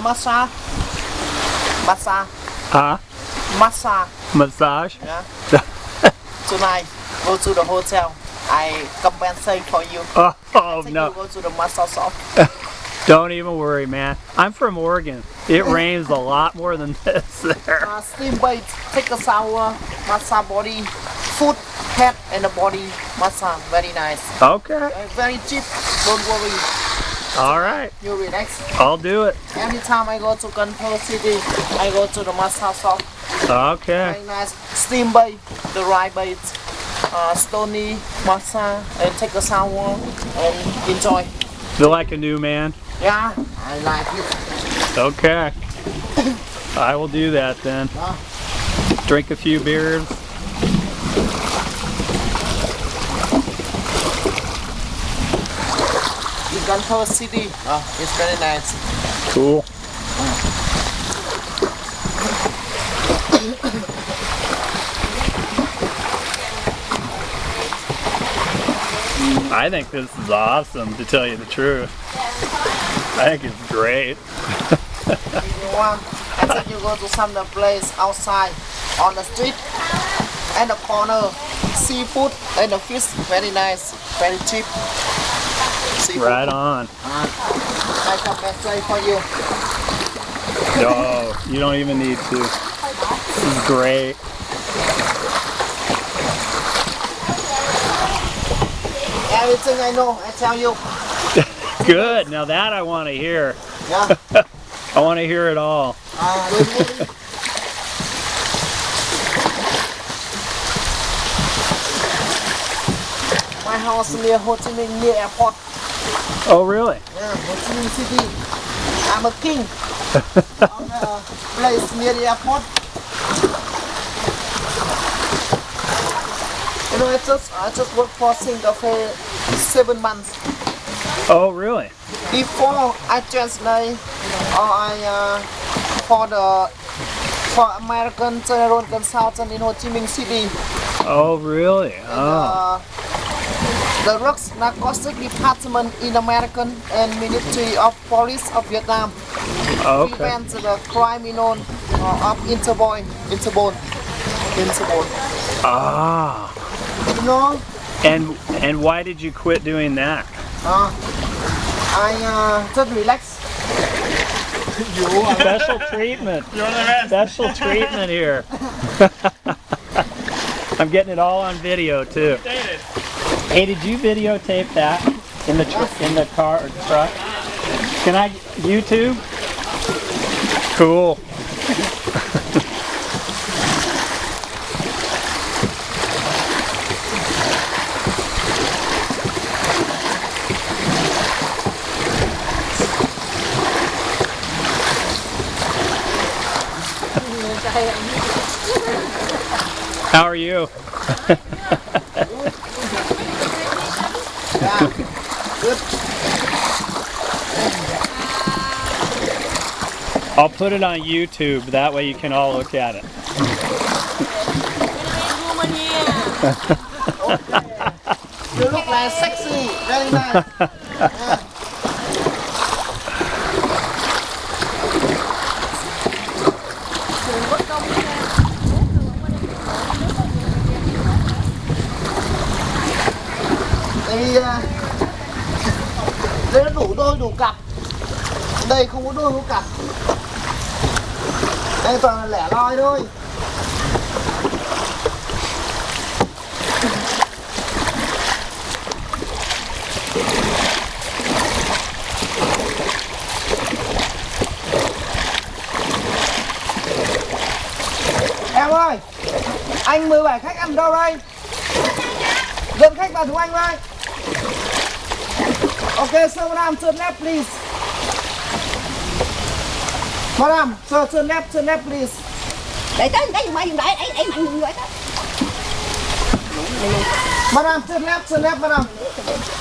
Massage. Massage. Huh? Massage. Massage? Yeah. Tonight, go to the hotel. I compensate for you. Oh Take no. you go to the massage shop. Don't even worry, man. I'm from Oregon. It rains a lot more than this there. Steam bath, take a shower, massage body, foot, head, and the body massage. Very nice. Okay. Very cheap. Don't worry. All right. You relax. I'll do it. Every time I go to Canoeing City, I go to the massage shop. Okay. Very nice. Steam bath, the right bath, stony massage, and take a shower and enjoy. Feel like a new man? Yeah, I like it. Okay. I will do that then. Drink a few beers. Canoeing City. It's very nice. Cool. I think this is awesome, to tell you the truth. I think it's great. If you want, I think you go to some other place outside on the street and the corner, seafood and the fish, very nice, very cheap. Seafood. Right on. I compensate for you. No, you don't even need to. This is great. Everything I know, I tell you. Good. Now that I want to hear. Yeah. I want to hear it all. My house near Ho Chi Minh, near airport. Oh, really? Yeah, Ho Chi Minh City. I'm a king. On the place near the airport. You know, I just worked for Singapore 7 months. Oh, really? Before I translate, or for American General Consultant in Ho Chi Minh City. Oh, really? And, Oh. the drugs narcotics department in American and Ministry of Police of Vietnam. Okay. Prevent the criminal of Interpol. Ah. You know, And why did you quit doing that? I just relax. Special treatment. You're the best. Special treatment here. I'm getting it all on video too. Hey, did you videotape that in the car or truck? Can I YouTube? Cool. How are you? Yeah, good. I'll put it on YouTube, that way you can all look at it. You look like sexy, very nice. Yeah. Đây nó đủ đôi đủ cặp. Đây không có đôi có cặp. Đây toàn là lẻ loi thôi. Em ơi, anh 17 khách ăn đâu đây? Dẫn khách vào thùng anh đây. Okay, so madam, turn left, please. Madam, so turn left, please. Để tới đây mà dùng đại, ấy mà dùng vậy đó. Madam, turn left, madam.